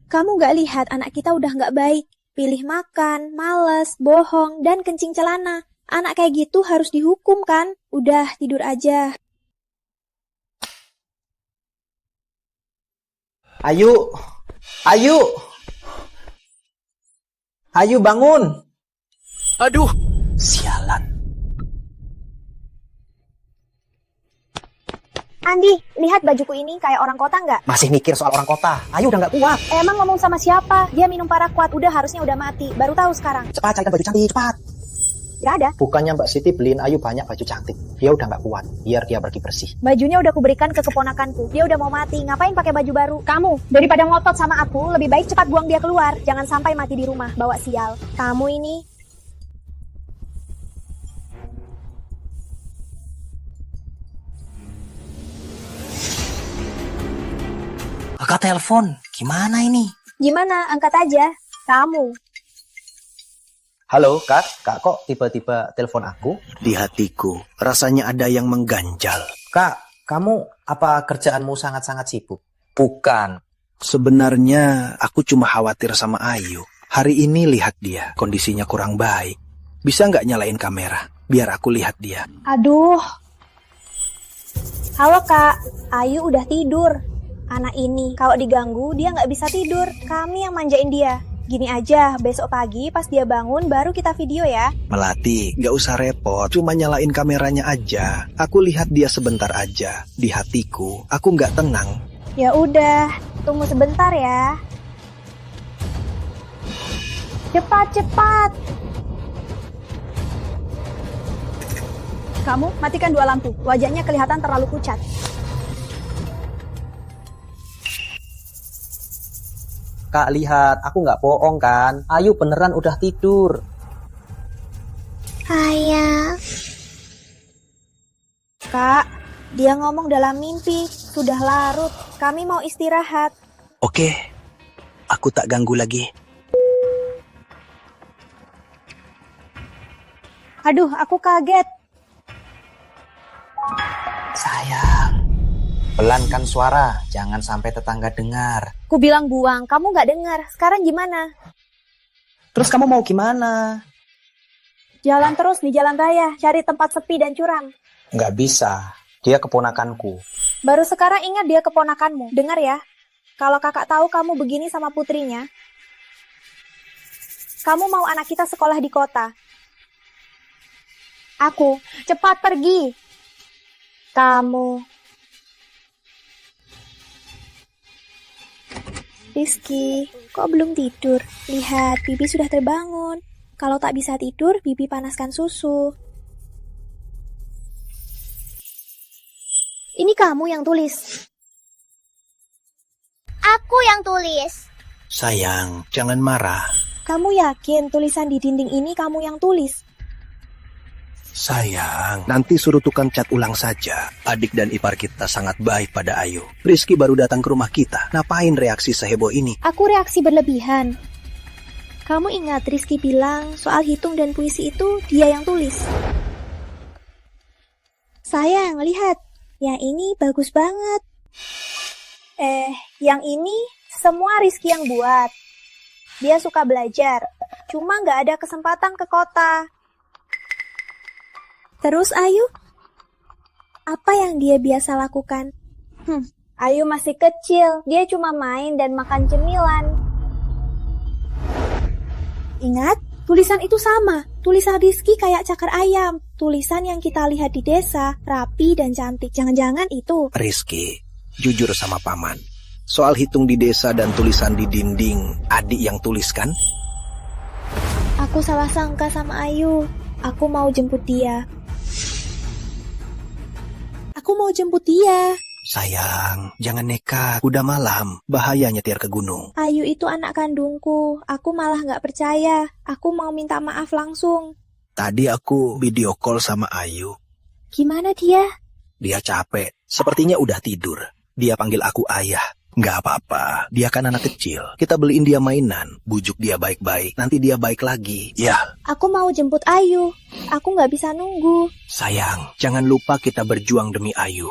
Kamu gak lihat anak kita udah gak baik. Pilih makan, males, bohong, dan kencing celana. Anak kayak gitu harus dihukum kan? Udah, tidur aja. Ayu, Ayu, Ayu bangun. Aduh, Sialan. Andi, lihat bajuku ini kayak orang kota nggak? Masih mikir soal orang kota. Ayu udah nggak kuat. Emang ngomong sama siapa? Dia minum paraquat, udah harusnya udah mati. Baru tahu sekarang. Cepat carikan baju cantik, cepat. Gak ada. Bukannya Mbak Siti beliin Ayu banyak baju cantik. Dia udah nggak kuat. Biar dia pergi bersih. Bajunya udah kuberikan ke keponakanku. Dia udah mau mati. Ngapain pakai baju baru? Kamu, daripada ngotot sama aku, lebih baik cepat buang dia keluar. Jangan sampai mati di rumah. Bawa sial. Kamu ini. Kakak telepon. Gimana ini? Gimana? Angkat aja. Kamu. Halo, Kak. Kak kok tiba-tiba telepon aku? Di hatiku, rasanya ada yang mengganjal. Kak, kamu apa kerjaanmu sangat-sangat sibuk? Bukan. Sebenarnya aku cuma khawatir sama Ayu. Hari ini lihat dia, kondisinya kurang baik. Bisa nggak nyalain kamera? Biar aku lihat dia. Aduh. Halo Kak, Ayu udah tidur. Anak ini, kalau diganggu dia nggak bisa tidur. Kami yang manjain dia. Gini aja, besok pagi pas dia bangun baru kita video ya. Melati, nggak usah repot, cuma nyalain kameranya aja. Aku lihat dia sebentar aja. Di hatiku, aku nggak tenang. Ya udah, tunggu sebentar ya. Cepat. Kamu matikan 2 lampu, wajahnya kelihatan terlalu pucat. Kak, lihat. Aku nggak bohong kan? Ayu beneran udah tidur. Ayah. Kak, dia ngomong dalam mimpi. Sudah larut. Kami mau istirahat. Oke, aku tak ganggu lagi. Aduh, aku kaget. Sayang. Pelankan suara. Jangan sampai tetangga dengar. Ku bilang buang, kamu nggak dengar. Sekarang gimana? Terus kamu mau gimana? Jalan terus di jalan raya, cari tempat sepi dan curam. Nggak bisa. Dia keponakanku. Baru sekarang ingat dia keponakanmu. Dengar ya, kalau kakak tahu kamu begini sama putrinya, kamu mau anak kita sekolah di kota. Aku, cepat pergi. Kamu. Rizky, kok belum tidur? Lihat, Bibi sudah terbangun. Kalau tak bisa tidur, Bibi panaskan susu. Ini kamu yang tulis. Aku yang tulis. Sayang, jangan marah. Kamu yakin tulisan di dinding ini kamu yang tulis? Sayang, nanti suruh tukang cat ulang saja. Adik dan ipar kita sangat baik pada Ayu. Rizky baru datang ke rumah kita. Ngapain reaksi seheboh ini? Aku reaksi berlebihan. Kamu ingat Rizky bilang soal hitung dan puisi itu dia yang tulis. Sayang, lihat. Yang ini bagus banget. Yang ini semua Rizky yang buat. Dia suka belajar. Cuma nggak ada kesempatan ke kota. Terus Ayu? Apa yang dia biasa lakukan? Ayu masih kecil, dia cuma main dan makan cemilan. Ingat, tulisan itu sama. Tulisan Rizky kayak cakar ayam. Tulisan yang kita lihat di desa, rapi dan cantik. Jangan-jangan itu. Rizky, jujur sama paman. Soal hitung di desa dan tulisan di dinding, adik yang tuliskan? Aku salah sangka sama Ayu. Aku mau jemput dia. Sayang, jangan nekat. Udah malam, bahaya nyetir ke gunung. Ayu itu anak kandungku. Aku malah gak percaya. Aku mau minta maaf langsung. Tadi aku video call sama Ayu. Gimana dia? Dia capek. Sepertinya udah tidur. Dia panggil aku ayah. Nggak apa-apa, dia kan anak kecil. Kita beliin dia mainan, bujuk dia baik-baik. Nanti dia baik lagi, ya. Aku mau jemput Ayu. Aku nggak bisa nunggu. Sayang, jangan lupa kita berjuang demi Ayu.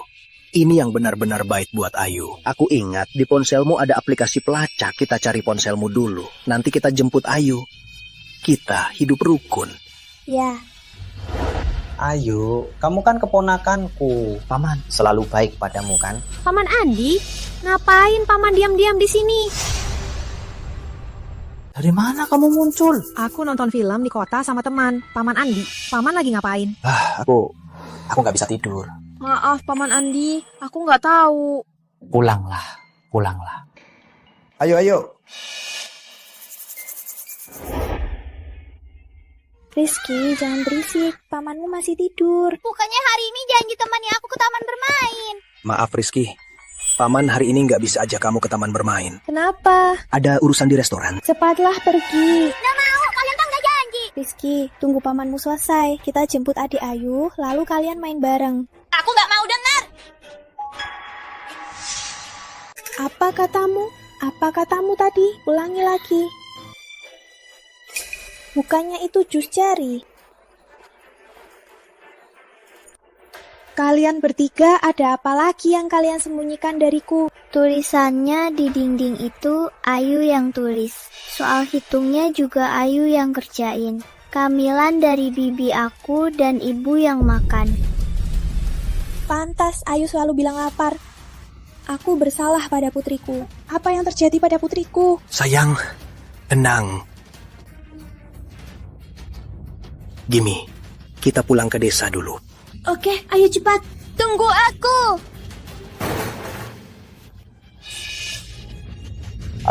Ini yang benar-benar baik buat Ayu. Aku ingat di ponselmu ada aplikasi pelacak. Kita cari ponselmu dulu. Nanti kita jemput Ayu. Kita hidup rukun. Ya, Ayu, kamu kan keponakanku. Paman selalu baik padamu kan? Paman Andi, ngapain Paman diam-diam di sini? Dari mana kamu muncul? Aku nonton film di kota sama teman, Paman Andi. Paman lagi ngapain? Aku nggak bisa tidur. Maaf, Paman Andi, aku nggak tahu. Pulanglah. Ayo. Rizky, jangan berisik. Pamanmu masih tidur. Bukannya hari ini janji temani aku ke taman bermain. Maaf Rizky. Paman hari ini nggak bisa ajak kamu ke taman bermain. Kenapa? Ada urusan di restoran. Cepatlah pergi. Nggak mau, kalian kan nggak janji. Rizky, tunggu pamanmu selesai. Kita jemput adik Ayu, lalu kalian main bareng. Aku nggak mau dengar. Apa katamu? Apa katamu tadi? Ulangi lagi. Bukannya itu jus ceri. Kalian bertiga ada apa lagi yang kalian sembunyikan dariku? Tulisannya di dinding itu Ayu yang tulis. Soal hitungnya juga Ayu yang kerjain. Camilan dari bibi aku dan ibu yang makan. Pantas Ayu selalu bilang lapar. Aku bersalah pada putriku. Apa yang terjadi pada putriku? Sayang, tenang. Gimi, kita pulang ke desa dulu. Oke, ayo cepat. Tunggu aku.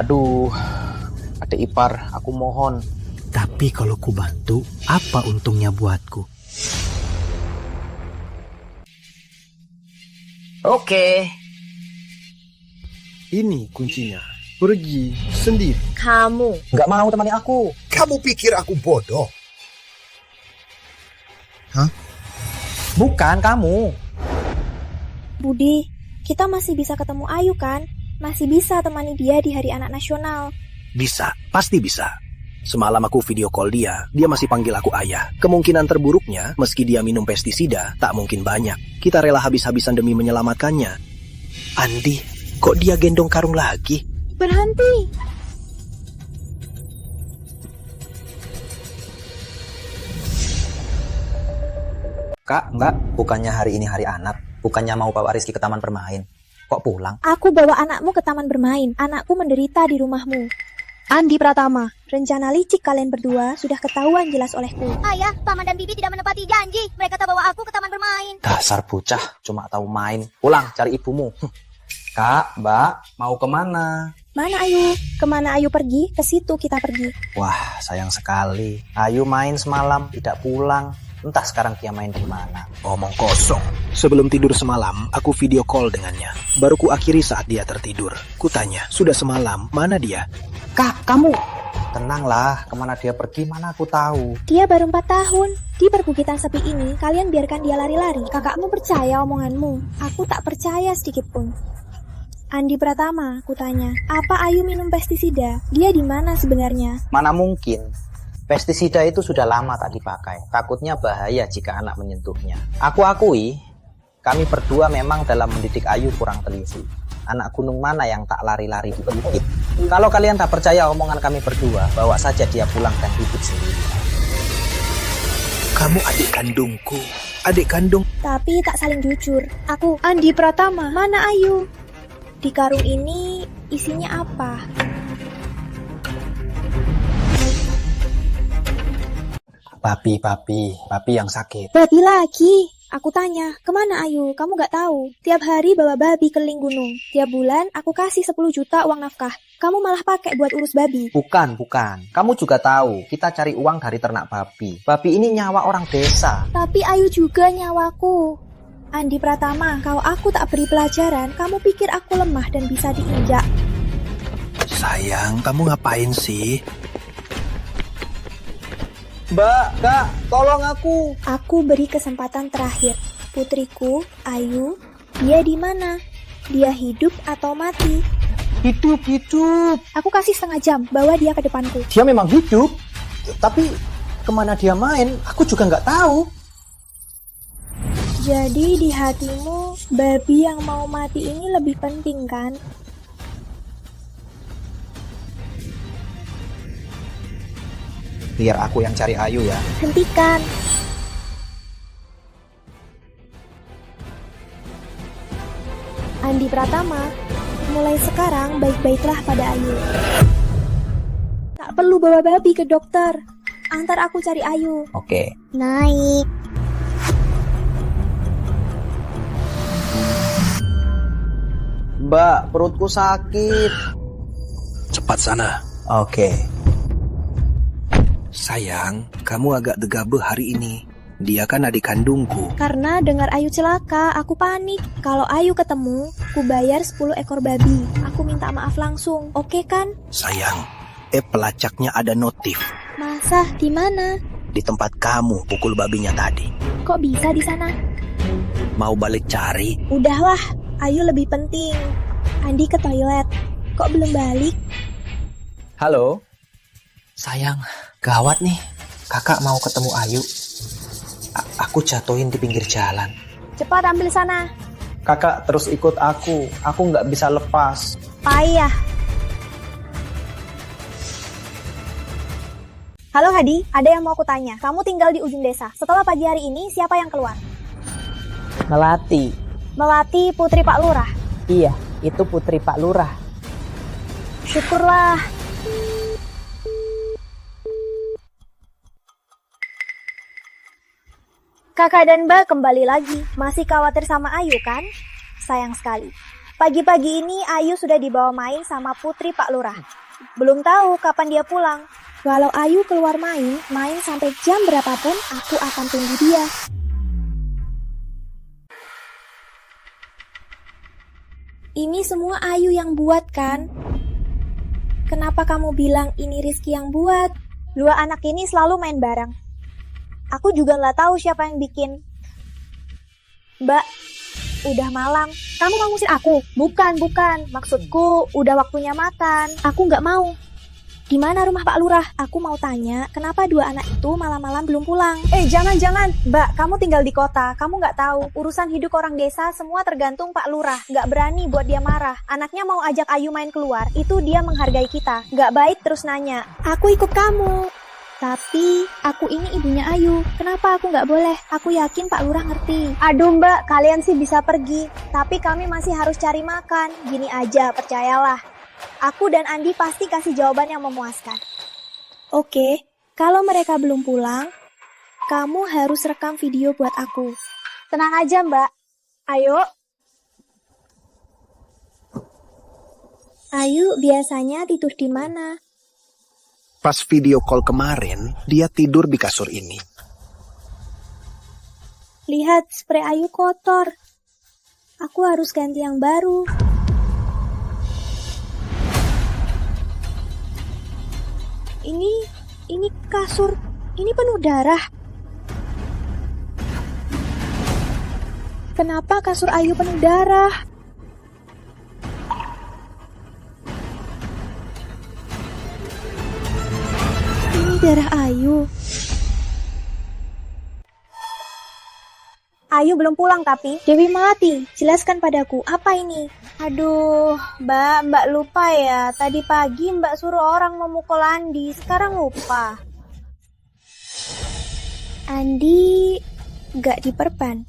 Aduh, adik ipar, aku mohon. Tapi kalau ku bantu, apa untungnya buatku? Oke. Ini kuncinya. Pergi sendiri. Kamu. Nggak mau temani aku. Kamu pikir aku bodoh? Hah? Bukan kamu. Budi, kita masih bisa ketemu Ayu kan? Masih bisa temani dia di Hari Anak Nasional. Bisa, pasti bisa. Semalam aku video call dia masih panggil aku ayah. Kemungkinan terburuknya, meski dia minum pestisida, tak mungkin banyak. Kita rela habis-habisan demi menyelamatkannya. Andi, kok dia gendong karung lagi? Berhenti. Kak, enggak. Bukannya hari ini hari anak. Bukannya mau bawa Rizky ke taman bermain. Kok pulang? Aku bawa anakmu ke taman bermain. Anakku menderita di rumahmu. Andi Pratama, rencana licik kalian berdua sudah ketahuan jelas olehku. Ayah, Paman dan Bibi tidak menepati janji. Mereka tak bawa aku ke taman bermain. Dasar bocah, cuma tahu main. Pulang, cari ibumu. Kak, Mbak, mau kemana? Mana Ayu? Kemana Ayu pergi? Ke situ kita pergi. Wah, sayang sekali. Ayu main semalam, tidak pulang. Entah sekarang dia main di mana. Omong kosong. Sebelum tidur semalam, aku video call dengannya. Baru ku akhiri saat dia tertidur. Kutanya, sudah semalam, mana dia? Kak, kamu. Tenanglah, kemana dia pergi mana aku tahu. Dia baru 4 tahun. Di perbukitan sepi ini, kalian biarkan dia lari-lari. Kakakmu percaya omonganmu. Aku tak percaya sedikit pun. Andi Pratama, kutanya, apa Ayu minum pestisida? Dia di mana sebenarnya? Mana mungkin? Pestisida itu sudah lama tak dipakai. Takutnya bahaya jika anak menyentuhnya. Aku akui, kami berdua memang dalam mendidik Ayu kurang teliti. Anak gunung mana yang tak lari-lari di bukit? Kalau kalian tak percaya omongan kami berdua, bawa saja dia pulang dan hidup sendiri. Kamu adik kandungku. Adik kandung. Tapi tak saling jujur. Aku, Andi Pratama, mana Ayu? Di karung ini isinya apa? Papi yang sakit. Babi lagi. Aku tanya, kemana Ayu? Kamu gak tahu. Tiap hari bawa babi keliling gunung. Tiap bulan aku kasih 10 juta uang nafkah. Kamu malah pakai buat urus babi. Bukan. Kamu juga tahu, kita cari uang dari ternak babi. Babi ini nyawa orang desa. Tapi Ayu juga nyawaku. Andi Pratama, kalau aku tak beri pelajaran, kamu pikir aku lemah dan bisa diinjak. Sayang, kamu ngapain sih? Mbak, Kak, tolong aku. Aku beri kesempatan terakhir. Putriku, Ayu, dia di mana? Dia hidup atau mati? Hidup. Aku kasih setengah jam, bawa dia ke depanku. Dia memang hidup, tapi kemana dia main, aku juga nggak tahu. Jadi di hatimu, babi yang mau mati ini lebih penting kan? Biar aku yang cari Ayu ya. Hentikan. Andi Pratama, mulai sekarang baik-baiklah pada Ayu. Tak perlu bawa babi ke dokter. Antar aku cari Ayu. Oke. Naik. Mbak, perutku sakit. Cepat sana. Oke. Sayang, kamu agak gegabah hari ini. Dia kan adik kandungku. Karena dengar Ayu celaka, aku panik. Kalau Ayu ketemu, ku bayar 10 ekor babi. Aku minta maaf langsung, oke kan? Sayang, pelacaknya ada notif. Masa? Di mana? Di tempat kamu pukul babinya tadi. Kok bisa di sana? Mau balik cari? Udahlah, Ayu lebih penting. Andi ke toilet. Kok belum balik? Halo? Sayang, gawat nih. Kakak mau ketemu Ayu. Aku jatuhin di pinggir jalan. Cepat ambil sana. Kakak terus ikut aku. Aku nggak bisa lepas. Payah. Halo Hadi, ada yang mau aku tanya. Kamu tinggal di ujung desa. Setelah pagi hari ini, siapa yang keluar? Melati. Melati putri Pak Lurah. Iya, itu putri Pak Lurah. Syukurlah. Kakak dan Mbak kembali lagi. Masih khawatir sama Ayu kan? Sayang sekali. Pagi-pagi ini Ayu sudah dibawa main sama putri Pak Lurah. Belum tahu kapan dia pulang. Kalau Ayu keluar main sampai jam berapapun, aku akan tunggu dia. Ini semua Ayu yang buat kan? Kenapa kamu bilang ini Rizky yang buat? Dua anak ini selalu main bareng. Aku juga nggak tahu siapa yang bikin. Mbak, udah malam. Kamu mau ngusir aku? Bukan. Maksudku, udah waktunya makan. Aku nggak mau. Di mana rumah Pak Lurah? Aku mau tanya, kenapa dua anak itu malam-malam belum pulang? Jangan. Mbak, kamu tinggal di kota. Kamu nggak tahu. Urusan hidup orang desa semua tergantung Pak Lurah. Nggak berani buat dia marah. Anaknya mau ajak Ayu main keluar. Itu dia menghargai kita. Nggak baik terus nanya. Aku ikut kamu. Tapi, aku ini ibunya Ayu. Kenapa aku nggak boleh? Aku yakin Pak Lurah ngerti. Aduh Mbak, kalian sih bisa pergi. Tapi kami masih harus cari makan. Gini aja, percayalah. Aku dan Andi pasti kasih jawaban yang memuaskan. Oke, kalau mereka belum pulang, kamu harus rekam video buat aku. Tenang aja Mbak. Ayo. Ayu biasanya tidur di mana? Pas video call kemarin, dia tidur di kasur ini. Lihat, spray Ayu kotor. Aku harus ganti yang baru. Ini kasur, ini penuh darah. Kenapa kasur Ayu penuh darah? Ini darah Ayu. Ayu belum pulang tapi. Dewi Melati, jelaskan padaku, apa ini? Aduh, Mbak lupa ya. Tadi pagi Mbak suruh orang memukul Andi, sekarang lupa. Andi gak diperban.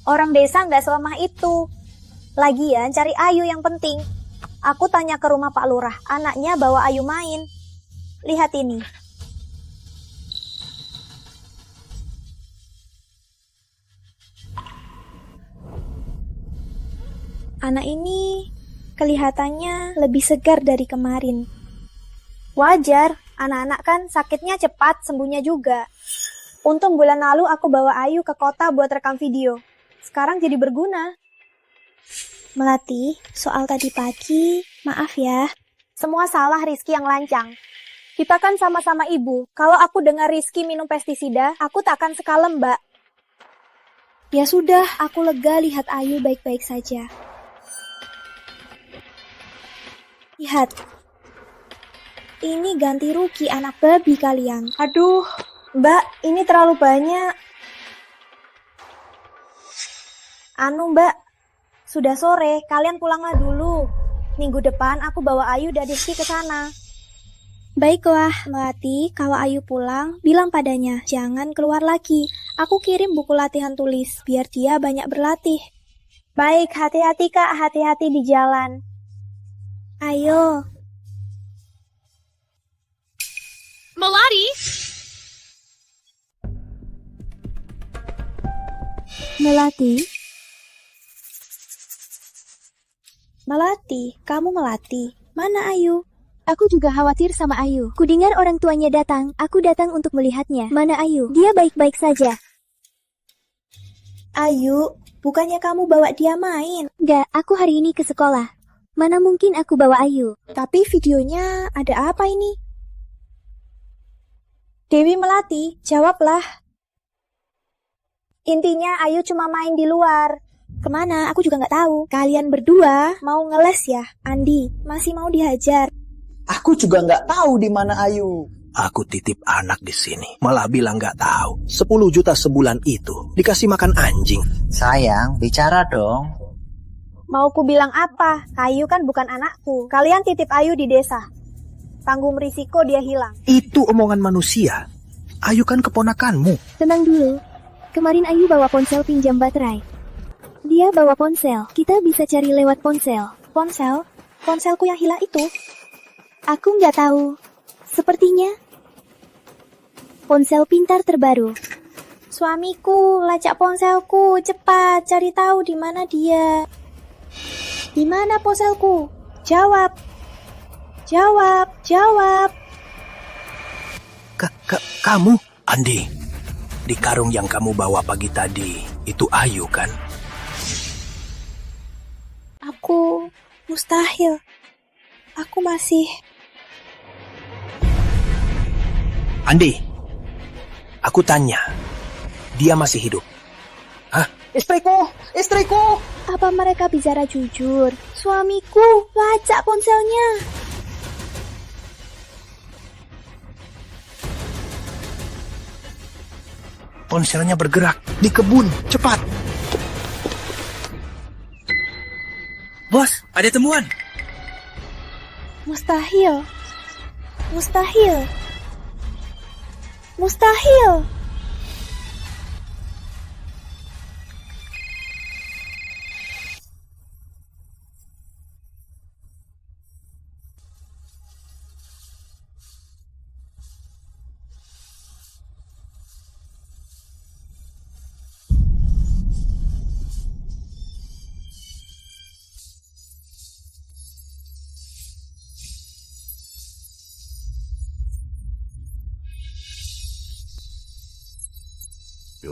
Orang desa gak selemah itu. Lagian cari Ayu yang penting. Aku tanya ke rumah Pak Lurah, anaknya bawa Ayu main. Lihat ini. Anak ini kelihatannya lebih segar dari kemarin. Wajar, anak-anak kan sakitnya cepat, sembuhnya juga. Untung bulan lalu aku bawa Ayu ke kota buat rekam video. Sekarang jadi berguna. Melati, soal tadi pagi, maaf ya. Semua salah Rizky yang lancang. Kita kan sama-sama ibu. Kalau aku dengar Rizky minum pestisida, aku tak akan sekalem, Mbak. Ya sudah, aku lega lihat Ayu baik-baik saja. Lihat, ini ganti rugi anak babi kalian. Aduh, Mbak, ini terlalu banyak. Anu mbak, sudah sore, kalian pulanglah dulu. Minggu depan aku bawa Ayu dan Rizky ke sana. Baiklah, Melati, kalau Ayu pulang, bilang padanya, jangan keluar lagi. Aku kirim buku latihan tulis, biar dia banyak berlatih. Baik, hati-hati kak, hati-hati di jalan. Ayo. Melati? Melati? Melati, kamu Melati. Mana Ayu? Aku juga khawatir sama Ayu. Kudengar orang tuanya datang, aku datang untuk melihatnya. Mana Ayu? Dia baik-baik saja. Ayu, bukannya kamu bawa dia main? Enggak, aku hari ini ke sekolah. Mana mungkin aku bawa Ayu? Tapi videonya ada apa ini? Dewi Melati, jawablah. Intinya Ayu cuma main di luar. Kemana? Aku juga nggak tahu. Kalian berdua mau ngeles ya? Andi, masih mau dihajar. Aku juga nggak tahu di mana Ayu. Aku titip anak di sini, malah bilang nggak tahu. 10 juta sebulan itu dikasih makan anjing. Sayang, bicara dong. Mau ku bilang apa? Ayu kan bukan anakku. Kalian titip Ayu di desa. Tanggung risiko dia hilang. Itu omongan manusia. Ayu kan keponakanmu. Tenang dulu. Kemarin Ayu bawa ponsel pinjam baterai. Dia bawa ponsel. Kita bisa cari lewat ponsel. Ponsel? Ponselku yang hilang itu? Aku nggak tahu. Sepertinya ponsel pintar terbaru. Suamiku, lacak ponselku. Cepat, cari tahu di mana dia. Di mana ponselku? Jawab. Jawab, jawab. Kamu? Andi, di karung yang kamu bawa pagi tadi, itu Ayu kan? Aku mustahil. Aku masih... Andi, aku tanya, dia masih hidup? Hah? Istriku! Istriku! Apa mereka bicara jujur? Suamiku, lacak ponselnya. Ponselnya bergerak di kebun, cepat. Bos, ada temuan. Mustahil. Mustahil. Mustahil.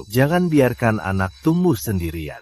Jangan biarkan anak tumbuh sendirian.